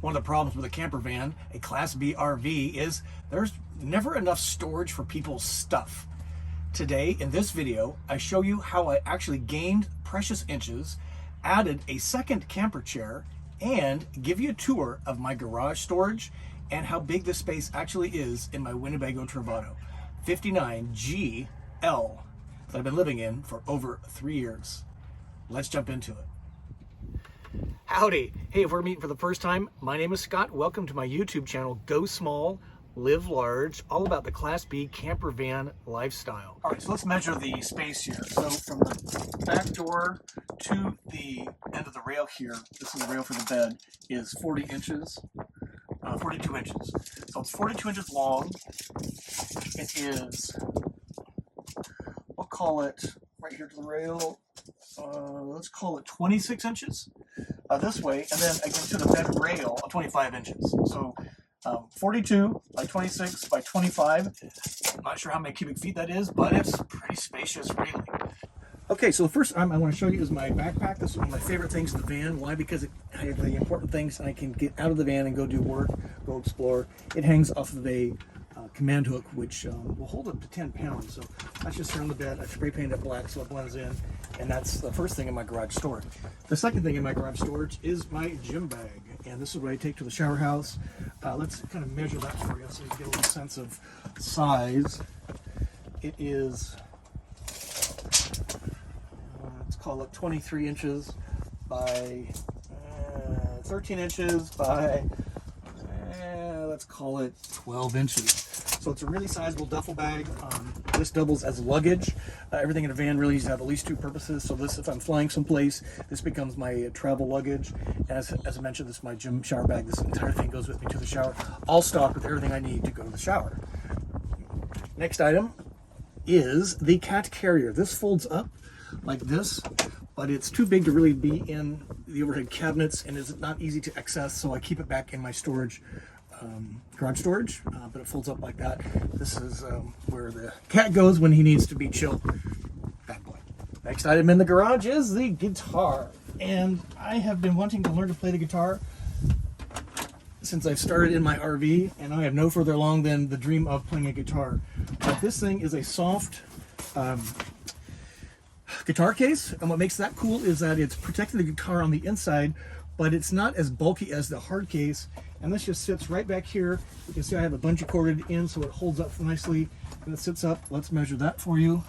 One of the problems with a camper van, a Class B RV, is there's never enough storage for people's stuff. Today, in this video, I show you how I actually gained precious inches, added a second camper chair, and give you a tour of my garage storage and how big this space actually is in my Winnebago Travato 59GL that I've been living in for over 3 years. Let's jump into it. Howdy. Hey, if we're meeting for the first time, my name is Scott. Welcome to my YouTube channel, Go Small, Live Large, all about the Class B camper van lifestyle. All right, so let's measure the space here. So from the back door to the end of the rail here, this is the rail for the bed, is 40 inches, 42 inches. So it's 42 inches long. It is, we'll call it right here to the rail, let's call it 26 inches this way, and then again to the bed rail, 25 inches. So 42 by 26 by 25. I'm not sure how many cubic feet that is, but it's pretty spacious, really. Okay, so the first I want to show you is my backpack. This is one of my favorite things in the van. Why? Because I have the important things I can get out of the van and go do work, go explore. It hangs off of a command hook, which will hold up to 10 pounds. So that's just on the bed. I spray painted it black so it blends in, and that's the first thing in my garage storage. The second thing in my garage storage is my gym bag, and this is what I take to the shower house. Let's kind of measure that for you so you get a little sense of size. It is, let's call it 23 inches by 13 inches by, let's call it 12 inches. So it's a really sizable duffel bag. This doubles as luggage. Everything in a van really needs to have at least two purposes. So this, if I'm flying someplace, this becomes my travel luggage. And as I mentioned, this is my gym shower bag. This entire thing goes with me to the shower. All stocked with everything I need to go to the shower. Next item is the cat carrier. This folds up like this, but it's too big to really be in the overhead cabinets, and it's not easy to access, so I keep it back in my storage, garage storage, but it folds up like that. This is where the cat goes when he needs to be chill. Bad boy. Next item in the garage is the guitar, and I have been wanting to learn to play the guitar since I've started in my RV, and I have no further along than the dream of playing a guitar. But this thing is a soft guitar case, and what makes that cool is that it's protecting the guitar on the inside, but it's not as bulky as the hard case. And this just sits right back here. You can see I have a bungee corded in so it holds up nicely, and it sits up. Let's measure that for you.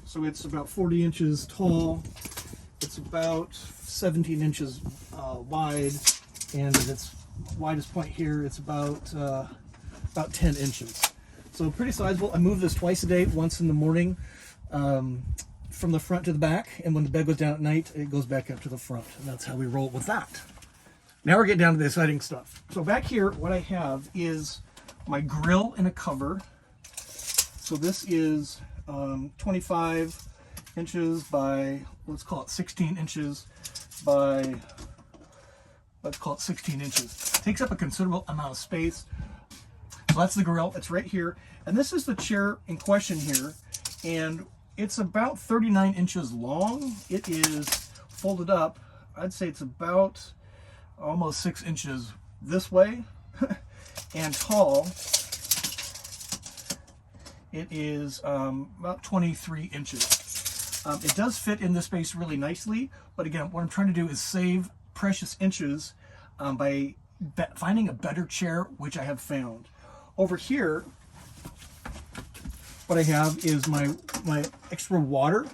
So it's about 40 inches tall. It's about 17 inches wide, and at its widest point here, it's about 10 inches. So pretty sizable. I move this twice a day, once in the morning from the front to the back, and when the bed goes down at night, it goes back up to the front, and that's how we roll with that. Now we're getting down to the exciting stuff. So back here, what I have is my grill in a cover. So this is 25 inches by, let's call it 16 inches by, let's call it 16 inches. It takes up a considerable amount of space. So that's the grill. It's right here. And this is the chair in question here. And it's about 39 inches long. It is folded up. I'd say it's about almost 6 inches this way. And tall, it is about 23 inches. It does fit in this space really nicely. But again, what I'm trying to do is save precious inches by finding a better chair, which I have found. Over here, what I have is my extra water.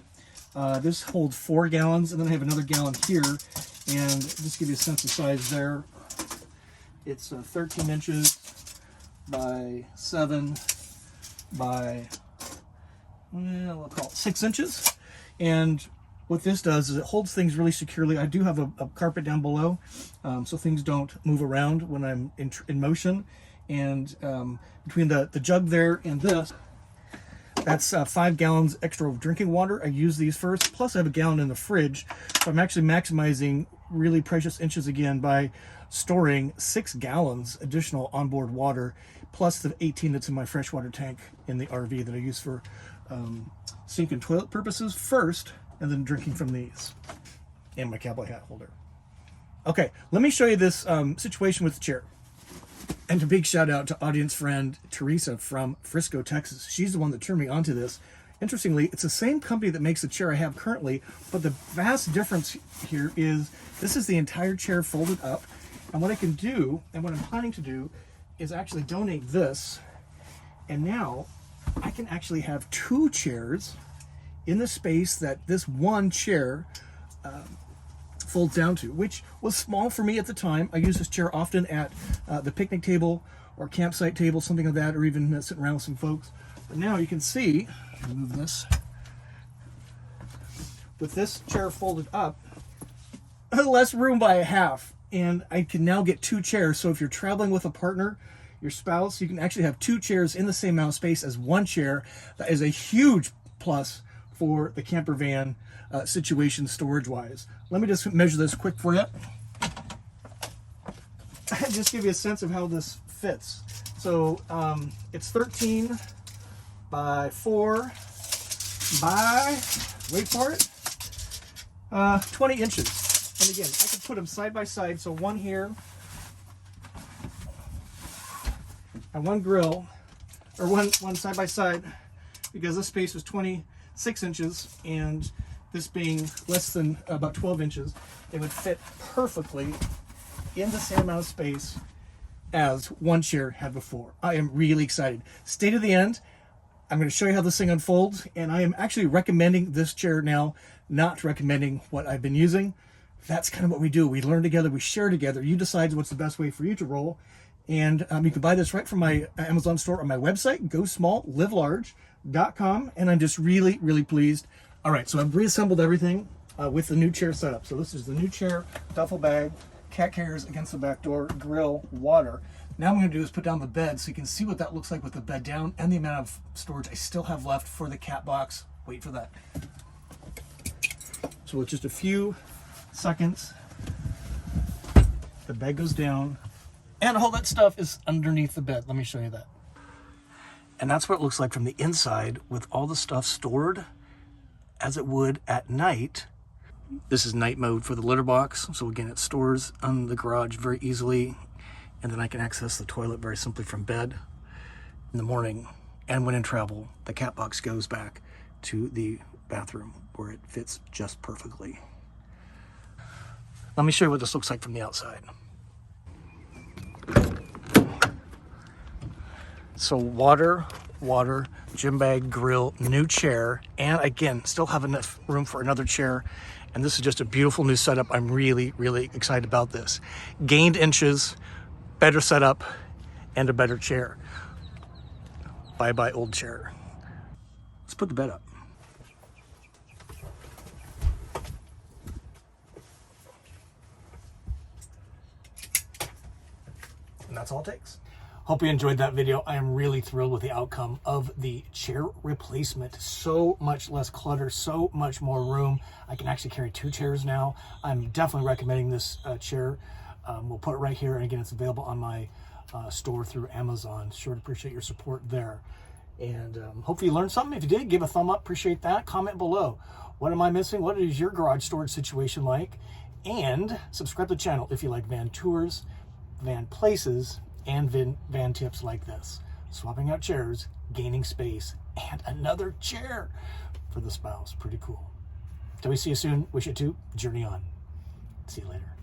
This holds 4 gallons, and then I have another gallon here. And just give you a sense of size there. It's 13 inches by 7 by, well, we'll call it 6 inches. And what this does is it holds things really securely. I do have a carpet down below, so things don't move around when I'm in motion. And between the jug there and this, that's 5 gallons extra of drinking water. I use these first, plus I have a gallon in the fridge. So I'm actually maximizing really precious inches again by storing 6 gallons additional onboard water, plus the 18 that's in my freshwater tank in the RV that I use for sink and toilet purposes first, and then drinking from these, and my cowboy hat holder. Okay, let me show you this situation with the chair. And a big shout out to audience friend Teresa from Frisco, Texas. She's the one that turned me onto this. Interestingly, it's the same company that makes the chair I have currently, but the vast difference here is this is the entire chair folded up. And what I can do, and what I'm planning to do, is actually donate this. And now I can actually have 2 chairs in the space that this one chair folds down to, which was small for me at the time. I use this chair often at the picnic table or campsite table, something like that, or even sitting around with some folks. But now you can see, move this, with this chair folded up, less room by a half, and I can now get 2 chairs. So if you're traveling with a partner, your spouse, you can actually have 2 chairs in the same amount of space as 1 chair. That is a huge plus for the camper van situation storage wise. Let me just measure this quick for you. Just give you a sense of how this fits. So it's 13 by 4 by, wait for it, 20 inches. And again, I can put them side by side. So one here and one grill, or one side by side, because this space was 26 inches and this being less than about 12 inches, it would fit perfectly in the same amount of space as one chair had before. I am really excited. Stay to the end. I'm going to show you how this thing unfolds, and I am actually recommending this chair now, not recommending what I've been using. That's kind of what we do. We learn together, we share together. You decide what's the best way for you to roll. And you can buy this right from my Amazon store or my website, GoSmallLiveLarge.com. And I'm just really, really pleased. All right, so I've reassembled everything with the new chair setup. So this is the new chair, duffel bag, cat carriers against the back door, grill, water. Now what I'm going to do is put down the bed so you can see what that looks like with the bed down and the amount of storage I still have left for the cat box. Wait for that. So with just a few seconds, the bed goes down and all that stuff is underneath the bed. Let me show you that. And that's what it looks like from the inside with all the stuff stored as it would at night. This is night mode for the litter box. So again, it stores on the garage very easily. And then I can access the toilet very simply from bed in the morning. And when in travel, the cat box goes back to the bathroom where it fits just perfectly. Let me show you what this looks like from the outside. So water, gym bag, grill, new chair, and again, still have enough room for another chair. And this is just a beautiful new setup. I'm really, really excited about this. Gained inches, better setup, and a better chair. Bye-bye old chair. Let's put the bed up. And that's all it takes. Hope you enjoyed that video. I am really thrilled with the outcome of the chair replacement. So much less clutter, so much more room. I can actually carry 2 chairs now. I'm definitely recommending this chair. We'll put it right here. And again, it's available on my store through Amazon. Sure to appreciate your support there. And hopefully you learned something. If you did, give a thumb up. Appreciate that. Comment below. What am I missing? What is your garage storage situation like? And subscribe to the channel if you like van tours, van places, and van tips like this. Swapping out chairs, gaining space, and another chair for the spouse. Pretty cool. Till we see you soon. Wish you to journey on. See you later.